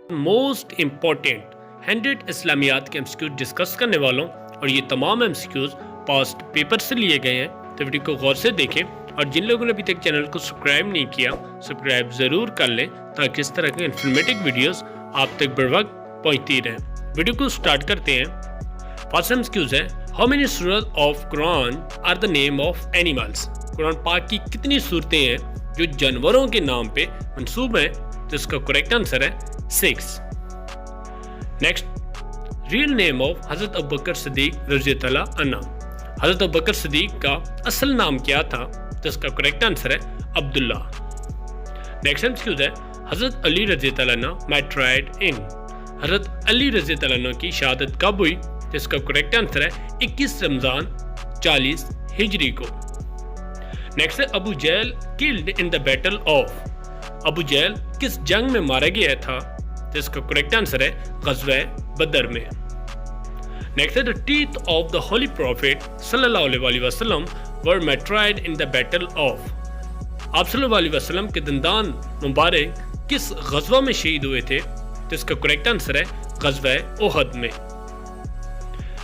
Most important 100 اسلامیات کے MCQs discuss کرنے والوں اور یہ تمام MCQs پاسٹ پیپر سے لیے گئے ہیں، تو ویڈیو کو غور سے دیکھیں اور جن لوگوں نے ابھی تک چینل کو سبسکرائب نہیں کیا سبسکرائب ضرور کر لیں تاکہ اس طرح کے انفارمیٹو ویڈیوز آپ تک بر وقت پہنچتی رہیں۔ ویڈیو کو سٹارٹ کرتے ہیں۔ فرسٹ MCQs ہے ہاؤ مینی سورت of Quran are the name of animals, قرآن پاک کی کتنی صورتیں ہیں جو جانوروں کے نام پہ منسوب ہیں، تو اس کا کریکٹ آنسر ہے 6۔ نیکسٹ، ریئل نیم آف حضرت ابوبکر صدیق رضی اللہ عنہ، حضرت ابوبکر صدیق کا اصل نام کیا تھا، تو اس کا کریکٹ آنسر ہے عبداللہ۔ نیکسٹ MCQs ہے حضرت علی رضی اللہ عنہ میٹرائڈ ان، حضرت علی رضی اللہ عنہ کی شہادت کب ہوئی، تو اس کا کریکٹ آنسر ہے 21 رمضان 40 ہجری کو۔ نیکسٹ ہے Abu Jahl killed in the battle of, ابو جہل کس جنگ میں مارا گیا تھا، تو اس کا کریکٹ آنسر ہے غزوہ بدر میں۔ نیکسٹ ہے the teeth of the holy prophet صلی اللہ علیہ وسلم were martyred in the battle of، آپ صلی اللہ علیہ وسلم کے دندان مبارک کس غزوہ میں شہید ہوئے تھے، تو اس کا کریکٹ آنسر ہے غزوہ احد میں۔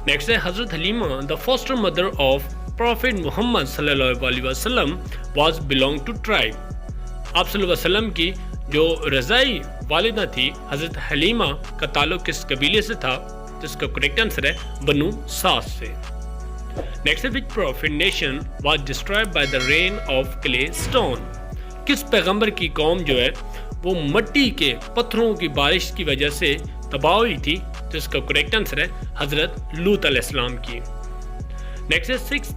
نیکسٹ ہے حضرت Halima the foster mother of Prophet محمد صلی اللہ علیہ وسلم was belong to tribe، آپ صلی اللہ علیہ وسلم کی جو رضائی والدہ تھی حضرت حلیمہ کا تعلق کس قبیلے سے تھا، تو اس کا کریکٹ آنسر ہے بنو ساس سے۔ نیکسٹ ہے which prophet nation was destroyed by the rain of clay stone، کس پیغمبر کی قوم جو ہے وہ مٹی کے پتھروں کی بارش کی وجہ سے تباہ ہوئی تھی، تو اس کا کریکٹ آنسر ہے حضرت لوط علیہ السلام کی۔ نیکسٹ ہے سکس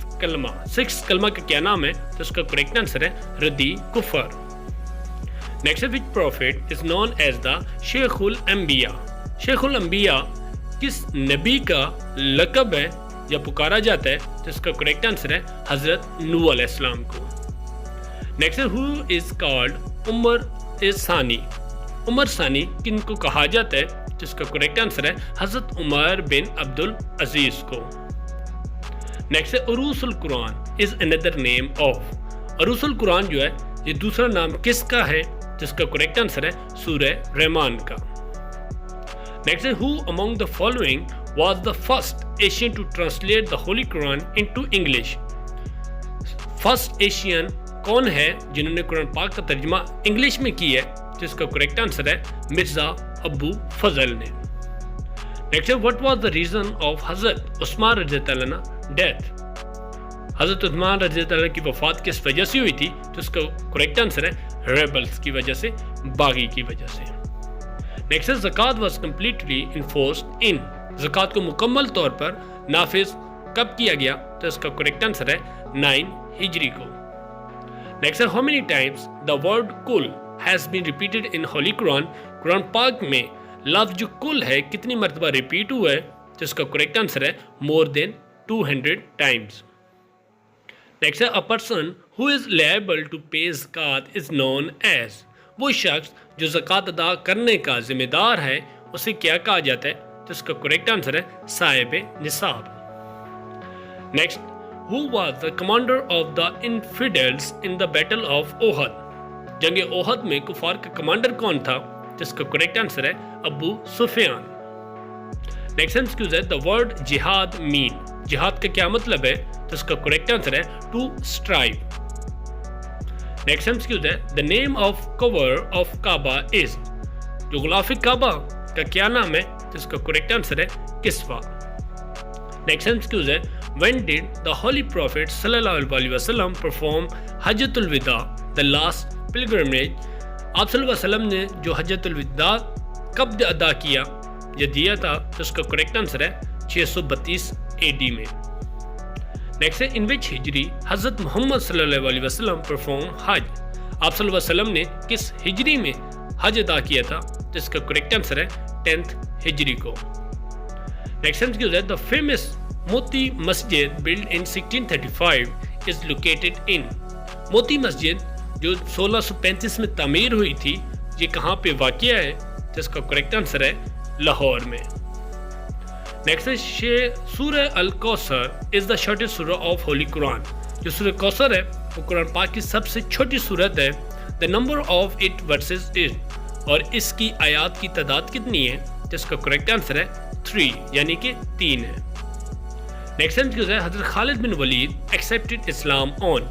کلمہ کا کیا نام ہے، تو اس کا کریکٹ آنسر ہے ردی کفر۔ نیکسٹ ہے which prophet is known as the شیخ الانبیاء، شیخ الانبیاء کس نبی کا لقب ہے یا پکارا جاتا ہے، تو اس کا کریکٹ آنسر ہے حضرت نوح علیہ السلام کو۔ نیکسٹ ہے who is called عمر ثانی، عمر ثانی کن کو کہا جاتا ہے، تو اس کا کریکٹ آنسر ہے حضرت عمر بن عبد العزیز کو۔ نیکسٹ ہے عروس القرآن از another name of، عروس القرآن جو ہے یہ دوسرا نام کس کا ہے، جس کا کریکٹ آنسر ہے سورہ رحمان کا۔ نیکسٹ ہے who among the following was the first Asian to translate the Holy Quran into English، first Asian کون ہے جنہوں نے قرآن پاک کا ترجمہ انگلش میں کی ہے، جس کا کریکٹ آنسر ہے مرزا ابو فضل نے۔ نیکسٹ ہے what was the reason of حضرت عثمان رضی اللہ عنہ ڈیتھ، حضرت عثمان رضی اللہ عنہ کی وفات کس وجہ سے ہوئی تھی، تو اس کا کریکٹ آنسر ہے ریبلز کی وجہ سے، باغی کی وجہ سے۔ نیکسٹ ہے زکوٰۃ واز کمپلیٹلی انفورسڈ ان، زکوٰۃ کو مکمل طور پر نافذ کب کیا گیا، تو اس کا کریکٹ آنسر ہے 9 ہجری کو۔ نیکسٹ ہے how many times the word کل has been repeated in holy Quran, قرآن پاک میں لفظ جو کل ہے کتنی مرتبہ ریپیٹ ہوا ہے، تو اس کا کریکٹ آنسر ہے مور دین 200 ٹائمز۔ نیکسٹ ہے a person who is liable to pay zakat is known as، وہ شخص جو زکوٰۃ ادا کرنے کا ذمہ دار ہے اسے کیا کہا جاتا ہے، تو اس کا کریکٹ آنسر ہے صاحب نصاب۔ Next who was the commander of the infidels in the battle of Uhud، جنگ احد میں کفار کا کمانڈر کون تھا، تو اس کا کریکٹ آنسر ہے ابو سفیان۔ نیکسٹ MCQs ہے the word جہاد mean، جہاد کا کیا مطلب ہے، تو اس کا کریکٹ آنسر ہے ٹو strive۔ نیکسٹ MCQs ہے the name of cover of Kaaba is، جو غلاف کعبہ کا کیا نام ہے، تو اس کا کریکٹ آنسر ہے کسوہ۔ نیکسٹ MCQs ہے when did the holy prophet صلی اللہ علیہ وسلم perform حجۃ الوداع the last pilgrimage، آپ صلی اللہ علیہ وسلم نے جو حجۃ الوداع کب ادا کیا یا دیا تھا، تو اس کا کریکٹ آنسر ہے 632 AD میں۔ نیکسٹ ہے ان وچ ہجری حضرت محمد صلی اللہ علیہ وسلم پرفارم حج، آپ صلی اللہ علیہ وسلم نے کس ہجری میں حج ادا کیا تھا، تو اس کا کریکٹ آنسر ہے 10th ہجری کو۔ نیکسٹ MCQs ہے the famous Moti Masjid built in 1635 is located in، Moti Masjid جو 1635 میں تعمیر ہوئی تھی یہ کہاں پہ واقع ہے، تو اس کا کریکٹ آنسر ہے لاہور میں۔ نیکسٹ سورہ الکوثر از دا شارٹیسٹ سورہ آف ہولی قرآن، جو سورہ کوثر ہے وہ قرآن پاک کی سب سے چھوٹی سورت ہے۔ The number of it verses is, اور اس کی آیات کی تعداد کتنی ہے؟ جس کا کریکٹ آنسر ہے 3 یعنی کہ 3 ہے۔ نیکسٹ کنفیوز ہے حضرت خالد بن ولید ایکسیپٹڈ اسلام آن،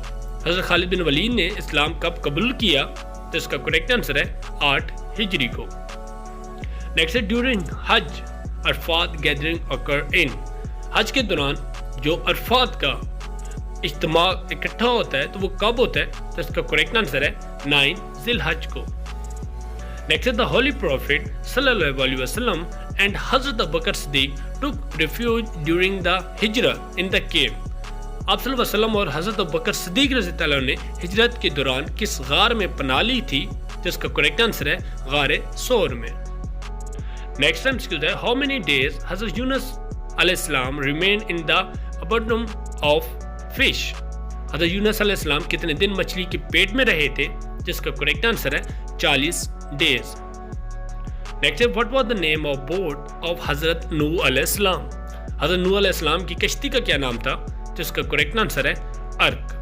حضرت خالد بن ولید نے اسلام کب قبول کیا؟ تو اس کا کریکٹ آنسر ہے 8 ہجری کو۔ نیکسٹ ہے ڈیورنگ حج عرفات گیدرنگ اکر ان، حج کے دوران جو عرفات کا اجتماع اکٹھا ہوتا ہے تو وہ کب ہوتا ہے؟ تو اس کا کریکٹ آنسر ہے 9 ذی الحج کو۔ نیکسٹ ہے دا ہولی پروفٹ صلی اللہ علیہ وسلم اینڈ حضرت ابوبکر صدیق ٹک ریفیوج ڈیورنگ دا ہجرہ ان دا کیو، آپ صلی اللہ علیہ وسلم اور حضرت ابوبکر صدیق رضی اللہ عنہ نے ہجرت کے دوران کس غار میں پناہ لی تھی؟ جس کا کریکٹ آنسر ہے غار ثور میں۔ نیکسٹ ٹائم ہے ہاؤ مینی ڈیز حضرت یونس علیہ السلام remain in the abdomen of fish, حضرت یونس علیہ السلام کتنے دن مچھلی کے پیٹ میں رہے تھے؟ جس کا کریکٹ آنسر ہے 40 ڈیز۔ نیکسٹ ہے what was the name of boat of حضرت نوح علیہ السلام، حضرت نوح علیہ السلام کی کشتی کا کیا نام تھا؟ جس کا کریکٹ آنسر ہے ارک۔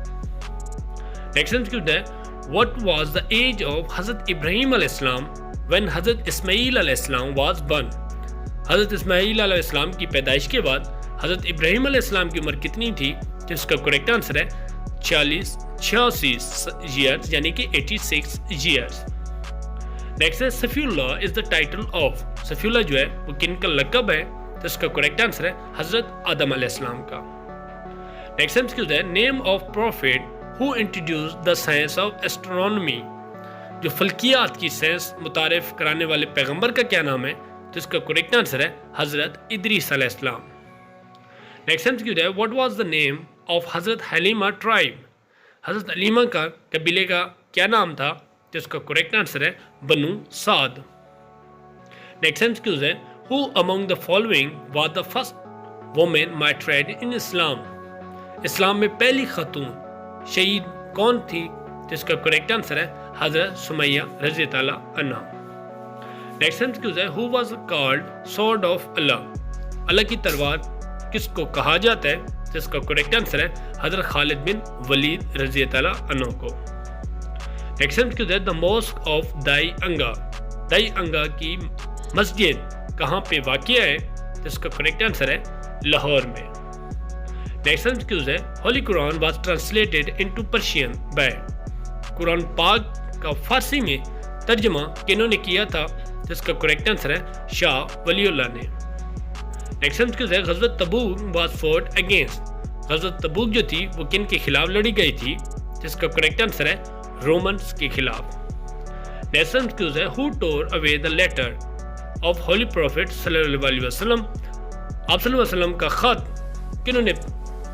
نیکسٹ ہے what was the age of حضرت ابراہیم علیہ السلام when حضرت اسماعیل علیہ السلام was born، حضرت اسماعیل علیہ السلام کی پیدائش کے بعد حضرت ابراہیم علیہ السلام کی عمر کتنی تھی؟ جس کا کریکٹ آنسر ہے 86 ایئرز یعنی کہ 86 ایئرز۔ نیکسٹ ہے صفی اللہ از دا ٹائٹل آف، صفی اللہ جو ہے وہ کن کا لقب ہے؟ تو اس کا کریکٹ آنسر ہے حضرت آدم علیہ السلام کا۔ نیکسٹ ہے name of prophet who introduced the science of astronomy, جو فلکیات کی سائنس متعارف کرانے والے پیغمبر کا کیا نام ہے؟ تو اس کا کریکٹ آنسر ہے حضرت ادریس علیہ السلام۔ نیکسٹ ہے what was the name of حضرت حلیمہ ٹرائب، حضرت حلیمہ کا قبیلے کا کیا نام تھا؟ تو اس کا کریکٹ آنسر ہے بنو سعد۔ نیکسٹ ہے who among the following was the first woman martyred in Islam, اسلام میں پہلی خاتون شہید کون تھی؟ جس کا کریکٹ آنسر ہے حضرت سمیہ رضی اللہ عنہ۔ نیکسٹ ہے who was called sword of Allah, اللہ کی تلوار کس کو کہا جاتا ہے؟ جس کا کریکٹ آنسر ہے حضرت خالد بن ولید رضی اللہ عنہ کو۔ نیکسٹ ہے دا موسک آف دائی انگا، دائی انگا کی مسجد کہاں پہ واقع ہے؟ جس کا کریکٹ آنسر ہے لاہور میں۔ نیکسٹ ہے holy Quran was translated into Persian by, قرآن پاک کا فارسی میں ترجمہ کنہوں نے کیا تھا؟ جس کا کریکٹ آنسر ہے شاہ ولی اللہ نے۔ نیکسٹ ہے غزوۃ تبوک واز فوٹ اگینسٹ، غزوۃ تبوک جو تھی وہ کن کے خلاف لڑی گئی تھی؟ جس کا کریکٹ آنسر ہے رومنس کے خلاف۔ نیکسٹ ہے who tore away the letter of holy prophet صلی اللہ علیہ وسلم، آپ صلی اللہ علیہ وسلم کا خط کنہوں نے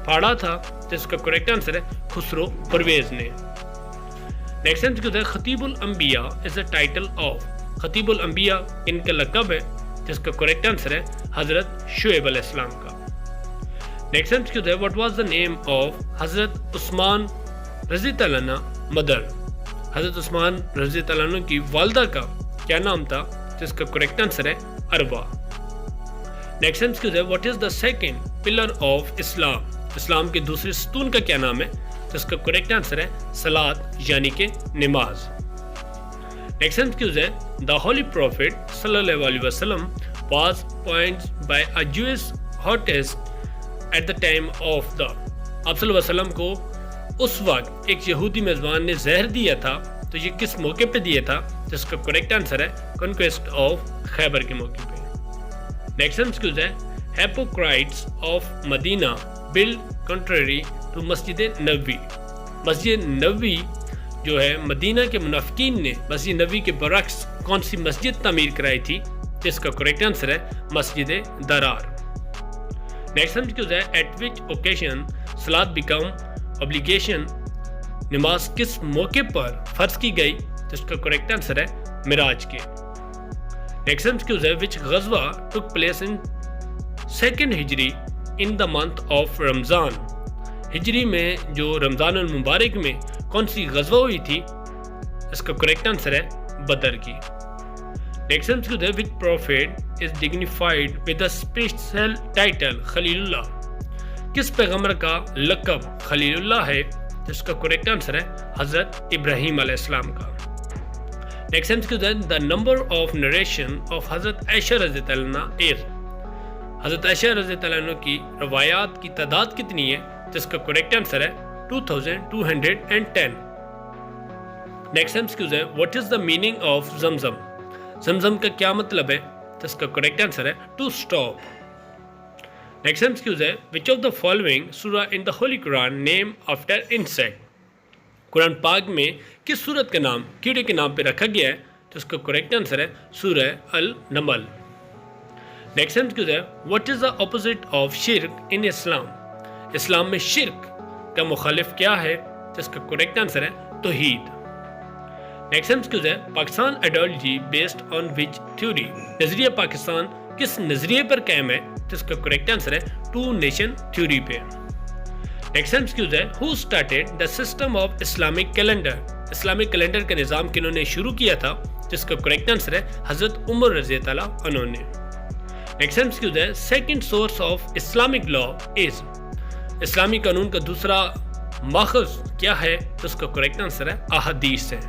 پھاڑا تھا؟ جس کا کریکٹ آنسر ہے خسرو پرویز نے۔ نیکسٹ ہے خطیب الانبیاء از اے ٹائٹل آف، خطیب الانبیاء ان کا لقب ہے؟ جس کا کریکٹ آنسر ہے حضرت شعیب علیہ السلام کا۔ نیکسٹ ہے what was the name of حضرت عثمان رضی اللہ عنہ مدر، حضرت عثمان رضی اللہ عنہ کی والدہ کا کیا نام تھا؟ جس کا کریکٹ آنسر ہے اروا۔ نیکسٹ ہے what is the second pillar of Islam, اسلام کے دوسرے ستون کا کیا نام ہے؟ جس کا کریکٹ آنسر ہے صلاۃ یعنی کہ نماز۔ نیکسٹ ہے دا ہولی پروفٹ صلی اللہ علیہ وسلم was appointed by a Jewish artist at the time of the, آپ صلی اللہ علیہ وسلم کو اس وقت ایک یہودی میزبان نے زہر دیا تھا، تو یہ کس موقع پہ دیا تھا؟ جس کا کریکٹ آنسر ہے کنکویسٹ آف خیبر کے موقع پہ۔ نیکسٹ ہے ہیپوکرائٹس of Medina blood کنٹرری to Masjid Nabawi, Masjid Nabawi جو ہے مدینہ کے منافقین نے مسجد نبوی کے برعکس کون سی مسجد تعمیر کرائی تھی؟ جس کا کریکٹ آنسر ہے مسجد درار۔ نیکسٹ ہے ایٹ وچ اوکیشن صلاۃ بیکم obligation، نماز کس موقع پر فرض کی گئی؟ جس کا کریکٹ آنسر ہے معراج کے۔ نیکسٹ ہے which غزوہ took place in 2nd ہجری in the month of رمضان، ہجری میں جو رمضان المبارک میں کون سی غزوہ ہوئی تھی؟ اس کا کریکٹ آنسر ہے بدر کی۔ نیکسٹ ہے which prophet is dignified with a special title خلیل اللہ، کس پیغمبر کا لقب خلیل اللہ ہے؟ جس کا کریکٹ آنسر ہے حضرت ابراہیم علیہ السلام کا۔ نیکسٹ MCQ ہے the number of narration of حضرت عائشہ رضی اللہ عنہ is. حضرت عائشہ رضی اللہ عنہ کی روایات کی تعداد کتنی ہے؟ جس کا کریکٹ آنسر ہے 2210. نیکسٹ MCQ ہے what is the meaning of زمزم. زمزم کا کیا مطلب ہے؟ جس کا کریکٹ آنسر ہے to stop. نیکسٹ MCQ ہے which of the following surah in the Holy Quran name after insect. قرآن پاک میں کس سورت کا نام کیڑے کے نام پہ رکھا گیا ہے؟ تو اس کا کریکٹ آنسر ہے سورہ النمل. نیکسٹ MCQ ہے what is the opposite of شرک in اسلام. اسلام میں شرک کا مخالف کیا ہے؟ تو اس کا کریکٹ آنسر ہے توحید. نیکسٹ MCQ ہے Pakistan ideology based on which theory. نظریہ پاکستان کس نظریے پر قائم ہے؟ تو اس کا کریکٹ آنسر ہے ٹو نیشن تھیوری پہ. نیکسٹ MCQ ہے who started the system of Islamic calendar. Islamic calendar کا نظام کنہوں نے شروع کیا تھا؟ جس کا کریکٹ آنسر ہے حضرت عمر رضی اللہ عنہ نے. نیکسٹ MCQ ہے second source of Islamic law is. اسلامی قانون کا دوسرا ماخذ کیا ہے؟ تو اس کا کریکٹ آنسر ہے احادیث ہے.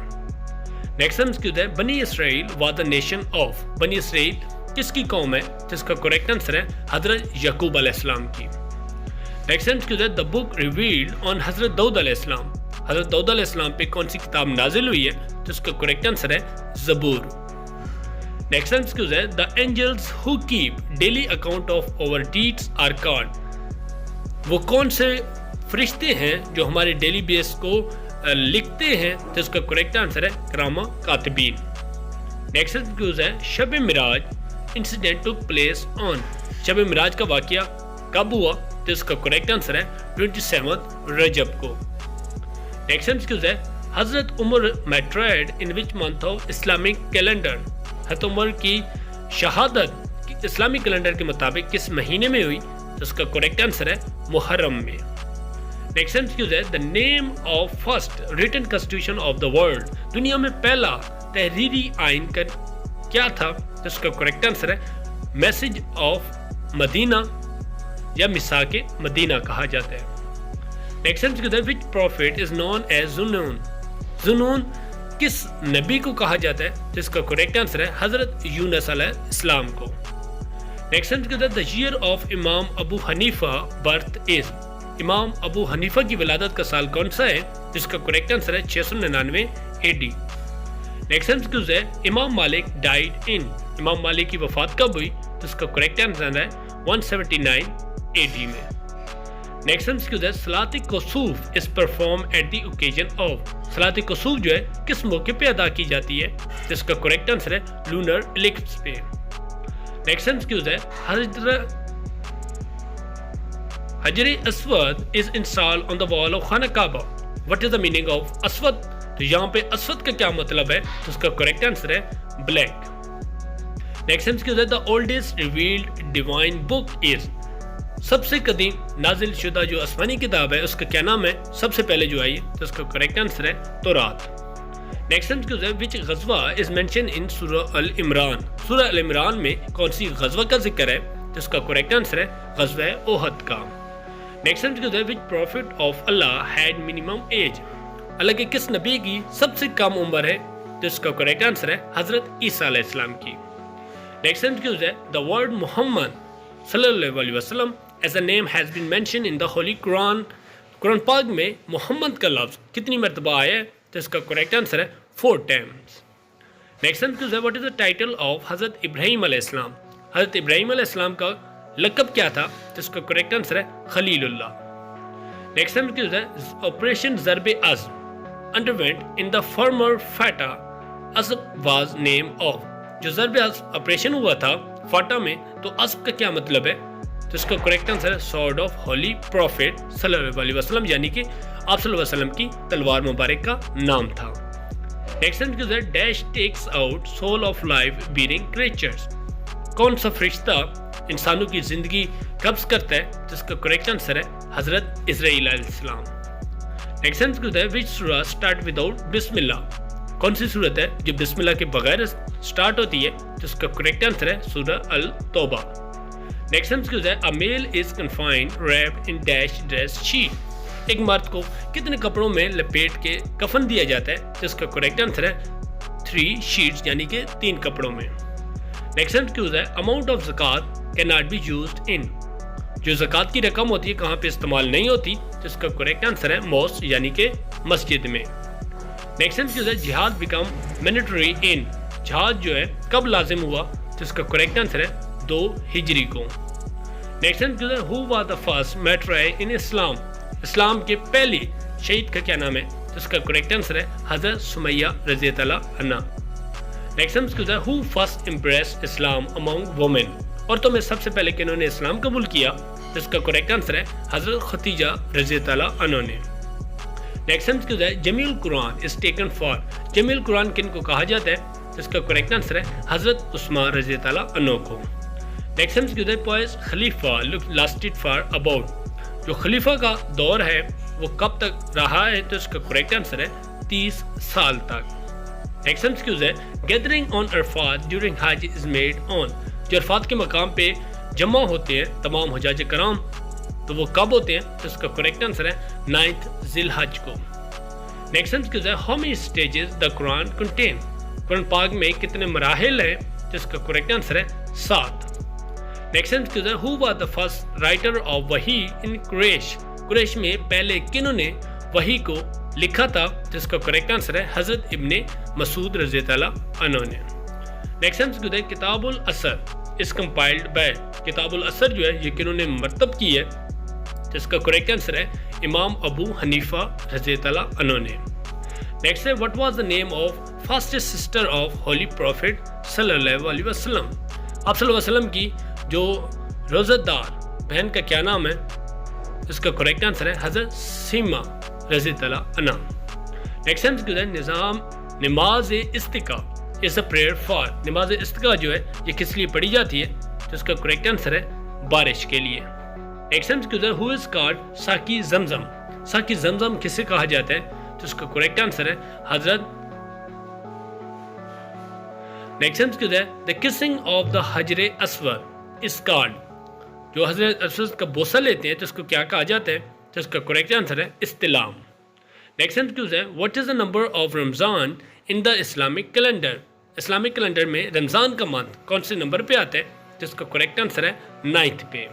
نیکسٹ MCQ ہے بنی اسرائیل was the nation of. بنی اسرائیل کس کی قوم ہے؟ جس کا کریکٹ آنسر ہے حضرت یعقوب علیہ السلام کی. نیکسٹ MCQ ہے the book revealed on حضرت داؤد علیہ السلام. حضرت داؤد علیہ السلام پہ کون سی کتاب نازل ہوئی ہے؟ تو اس کا کریکٹ آنسر ہے زبور. نیکسٹ MCQ ہے the angels who keep daily account of our deeds are called. وہ کون سے فرشتے ہیں جو ہمارے ڈیلی بیس کو لکھتے ہیں؟ تو اس کا کریکٹ آنسر ہے کرامہ کاتبین. نیکسٹ MCQ ہے شب معراج انسیڈنٹ ٹک پلیس آن. شب معراج کا واقعہ کب ہوا؟ تو اس کا کریکٹ آنسر ہے 27 رجب کو. نیکسٹ MCQ ہے حضرت عمر married in which month of Islamic calendar. حضرت عمر کی شہادت اسلامی کیلنڈر کے مطابق کس مہینے میں ہوئی؟ تو اس کا کریکٹ آنسر ہے محرم میں. نیکسٹ MCQ ہے the name of first written constitution of the world. دنیا میں پہلا تحریری آئین کا کیا تھا؟ تو اس کا کریکٹ آنسر ہے میسج آف مدینہ یا میثاق مدینہ کہا جاتا ہے. نیکسٹ MCQ ہے which prophet is known as Zunnun. Zunnun کس نبی کو کہا جاتا ہے؟ جس کا کریکٹ آنسر ہے حضرت یونس علیہ السلام کو. نیکسٹ MCQ ہے the year of امام ابو حنیفہ birth is. امام ابو حنیفہ کی ولادت کا سال کون سا ہے؟ جس کا کریکٹ آنسر ہے 699 AD. نیکسٹ MCQ ہے امام مالک died in. امام مالک کی وفات کب ہوئی؟ جس کا کریکٹ آنسر ہے 179 AD میں. نیکسٹ MCQ ہے صلاۃ کسوف is performed at the occasion of. صلاۃ کسوف جو ہے کس موقع پہ ادا کی جاتی ہے؟ جس کا کریکٹ آنسر ہے لونر الیکلپس پہ. نیکسٹ MCQ ہے حجر اسود is installed on the wall of خانہ کعبہ. What is the meaning of اسود؟ تو یہاں پہ اسود کا کیا مطلب ہے؟ تو اس کا کریکٹ آنسر ہے بلیک. نیکسٹ MCQ ہے the oldest revealed divine book is. سب سے قدیم نازل شدہ جو آسمانی کتاب ہے اس کا کیا نام ہے؟ سب سے پہلے جو آئی ہے تو اس کا کریکٹ آنسر ہے تورات. نیکسٹ MCQ ہے which غزوہ is mentioned in سورہ العمران. سورہ العمران میں کون سی غزوہ کا ذکر ہے؟ تو اس کا کریکٹ آنسر ہے غزوہ احد کا. نیکسٹ MCQ ہے which prophet of Allah had minimum age. اللہ کے کس نبی کی سب سے کم عمر ہے؟ تو اس کا کریکٹ آنسر ہے حضرت عیسیٰ علیہ السلام کی. نیکسٹ MCQ ہے the word محمد صلی اللہ علیہ وسلم as a name has been mentioned in the Holy Quran. قرآن پاک میں محمد کا لفظ کتنی مرتبہ آیا ہے؟ تو اس کا کریکٹ آنسر ہے 4 times. نیکسٹ MCQ ہے what is the title of حضرت ابراہیم علیہ السلام. حضرت ابراہیم علیہ السلام کا لقب کیا تھا؟ تو اس کا کریکٹ آنسر ہے خلیل اللہ. نیکسٹ MCQ ہے آپریشن ضرب عزم underwent in the former FATA. عزب was name of. جو ضرب عزم آپریشن ہوا تھا فاٹا میں تو عزب کا کیا مطلب ہے؟ تو اس کا کریکٹ آنسر ہے سورڈ آف ہولی پروفیٹ صلی اللہ علیہ وسلم، یعنی کہ آپ صلی اللہ علیہ وسلم کی تلوار مبارک کا نام تھا. نیکسٹ MCQ ہے dash takes out soul of life bearing creatures. کون سا فرشتہ انسانوں کی زندگی قبض کرتا ہے؟ جس کا کریکٹ آنسر ہے حضرت اسرائیل علیہ السلام. نیکسٹ MCQ ہے which surah start without بسم اللہ. کون سی صورت ہے جو بسم اللہ کے بغیر سٹارٹ ہوتی ہے؟ جس کا کریکٹ آنسر ہے سورہ التوبہ. نیکسٹ MCQ ہے a male is confined wrapped in dash dress sheet. ایک مرد کو کتنے کپڑوں میں لپیٹ کے کفن دیا جاتا ہے؟ جس کا کریکٹ آنسر ہے 3 sheets یعنی کہ 3 کپڑوں میں. نیکسٹ ایکسکیوز ہے amount of zakat can not be used in. جو زکات کی رقم ہوتی ہے کہاں پہ استعمال نہیں ہوتی تو اس کا کریکٹ آنسر ہے موسک یعنی کہ مسجد میں. نیکسٹ ایکسکیوز ہے جہاد بیکم مینڈیٹری ان. جہاد جو ہے کب لازم ہوا تو اس کا کریکٹ آنسر ہے 2 ہجری کو. نیکسٹ ایکسکیوز ہے who was the first میٹرائے in Islam. اسلام کے پہلی شہید کا کیا نام ہے تو اس کا کریکٹ آنسر ہے حضرت سمیہ رضی اللہ عنہا. نیکسٹ ایکسکیوز ہے ہو فرسٹ امپریس اسلام امانگ وومن. عورتوں میں سب سے پہلے کنہوں نے اسلام قبول کیا تو اس کا کریکٹ آنسر ہے حضرت خدیجہ رضی اللہ عنہ نے. نیکسٹ ایکسکیوز ہے جمیع القرآن از ٹیکن فار. جمیع القرآن کن کو کہا جاتا ہے تو اس کا کریکٹ آنسر ہے حضرت عثمان رضی اللہ عنہ کو. نیکسٹ ایکسکیوز ہے پوائز خلیفہ لاسٹڈ فار اباؤٹ. جو خلیفہ کا دور ہے وہ کب تک رہا ہے تو اس کا کریکٹ آنسر ہے 30 سال تک. نیکسٹ ایکسکیوز ہے gathering on Arafat during Hajj is made on. جو عرفات کے مقام پہ جمع ہوتے ہیں تمام حجاج کرام تو وہ کب ہوتے ہیں تو اس کا کریکٹ آنسر ہے 9 ذی الحج کو. نیکسٹ ایکسکیوز ہے how many stages the Quran contain. قرآن پاک میں کتنے مراحل ہیں تو اس کا کریکٹ آنسر ہے 7. نیکسٹ ایکسکیوز ہے who was the first writer of وحی ان قریش. قریش میں پہلے کنہوں نے وحی کو لکھا تھا تو اس کا کریکٹ آنسر ہے حضرت ابن مسعود رضی اللہ عنہ نے. نیکسٹ ایکسکیوز ہے کتاب العصر از کمپائلڈ بائی. کتاب العصر جو ہے یہ کنہوں نے مرتب کی ہے تو اس کا کریکٹ آنسر ہے امام ابو حنیفہ رضی اللہ عنہ نے. نیکسٹ ہے what was the name of fastest sister of holy prophet صلی اللہ علیہ وسلم. آپ صلی اللہ علیہ وسلم کی جو روزہ دار بہن کا کیا نام ہے اس کا کریکٹ آنسر ہے حضرت سیما رضی اللہ عنہ. نیکسٹ ایکسکیوز ہے نظام نماز استقا از اے پریئر فار. نماز استقا جو ہے یہ کس لیے پڑھی جاتی ہے تو اس کا کریکٹ آنسر ہے بارش کے لیے. نیکسٹ ایکسکیوز ہے ہو از کالڈ ساقی زمزم. ساقی زمزم کسے کہا جاتا ہے تو اس کا کریکٹ آنسر ہے حضرت. نیکسٹ ایکسکیوز ہے the kissing of the حجر اسود is called. جو حضرت اسود کا بوسہ لیتے ہیں تو اس کو کیا کہا جاتا ہے تو اس کا کریکٹ آنسر ہے استلام. نیکسٹ ایکسکیوز ہے what is the number of Ramzan in the Islamic calendar. Islamic calendar میں رمضان کا منتھ کون سے نمبر پہ آتا ہے تو اس کا کریکٹ آنسر ہے 9th پہ.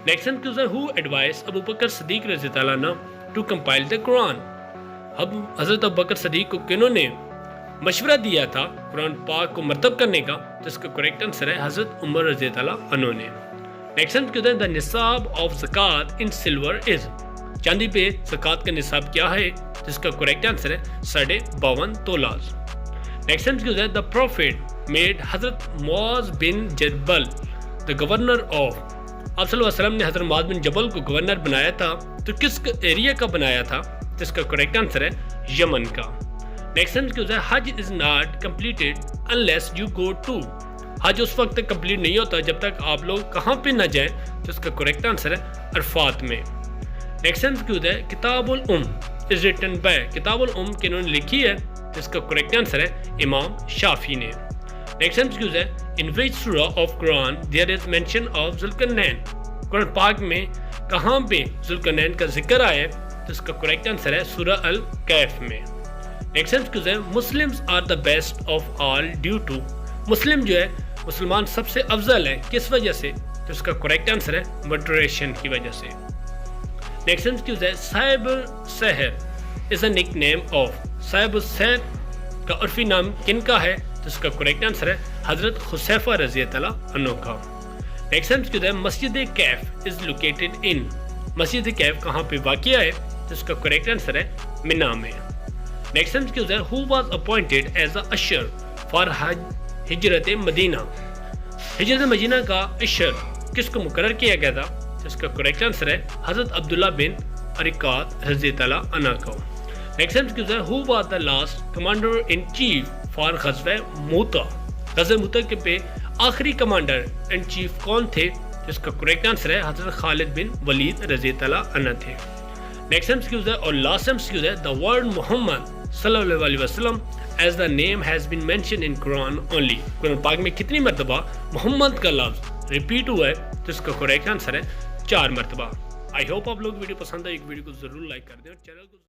نیکسٹ ایکسکیوز ہے who advised ابو بکر صدیق رضی اللہ عنہ to compile the Quran. اب حضرت ابو بکر صدیق کو کنہوں نے مشورہ دیا تھا قرآن پاک کو مرتب کرنے کا تو اس کا کریکٹ آنسر ہے حضرت عمر رضی اللہ عنہ نے. نیکسٹ ایکسکیوز ہے the نصاب of زکات in silver is. چاندی پہ زکات کا نصاب کیا ہے تو اس کا کریکٹ آنسر ہے 52.5 تولہ. نیکسٹ ایکسکیوز ہے the prophet made حضرت معاذ بن جبل the governor of. آپ صلی اللہ علیہ وسلم نے حضرت معاذ بن جبل کو گورنر بنایا تھا تو کس ایریا کا بنایا تھا تو اس کا کریکٹ آنسر ہے یمن کا. نیکسٹ ایکسکیوز ہے Hajj is not completed unless you go to. حج اس وقت تک کمپلیٹ نہیں ہوتا جب تک آپ لوگ کہاں پہ نہ جائیں تو اس کا کریکٹ آنسر ہے عرفات میں. نیکسٹ ایکسکیوز ہے کتاب الام از ریٹن بائی. کتاب الام کنہوں نے لکھی ہے تو اس کا کریکٹ آنسر ہے امام شافعی نے. نیکسٹ ایکسکیوز ہے in which surah of Quran there is mention of ذوالقرنین. قرآن پاک میں کہاں پہ ذوالقرنین کا ذکر آیا ہے تو اس کا کریکٹ آنسر ہے سورہ الکہف میں. نیکسٹ ایکسکیوز ہے Muslims are the best of all due to. مسلم جو ہے مسلمان سب سے افضل ہے کس وجہ سے تو اس کا کریکٹ آنسر ہے مڈریشن کی وجہ سے. نیکسٹ ایکسکیوز ہے صاحب السحر از اے نک نیم آف. صاحب السحر کا عرفی نام کن کا ہے تو اس کا کریکٹ آنسر ہے حضرت خسیفہ رضی اللہ عنہ کا. نیکسٹ ایکسکیوز ہے مسجد کیف از لوکیٹڈ ان. مسجد کیف کہاں پہ واقع ہے تو اس کا کریکٹ آنسر ہے منا میں. نیکسٹ ایکسکیوز ہے who was appointed as a usher for ہجرت مدینہ. ہجرت مدینہ کا اشر کس کو مقرر کیا گیا تھا تو اس کا کریکٹ آنسر ہے حضرت عبداللہ بن ارقات رضی اللہ عنہ کو. نیکسٹ ایکسکیوز ہے who was the last commander in chief for غزوہ موتا. غزوہ موتا کے پہ آخری کمانڈر ان چیف کون تھے تو اس کا کریکٹ آنسر ہے حضرت خالد بن ولید رضی اللہ عنہ تھے. نیکسٹ ایکسکیوز ہے اور لاسٹ ایکسکیوز ہے the word محمد صلی اللہ علیہ وسلم as the name has been mentioned in Quran only. قرآن پاک میں کتنی مرتبہ محمد کا لفظ ریپیٹ ہوا ہے تو اس کا کریکٹ آنسر ہے 4 مرتبہ. آئی ہوپ آپ لوگ ویڈیو پسند ہے. ایک ویڈیو کو ضرور لائک کر دیں اور چینل کو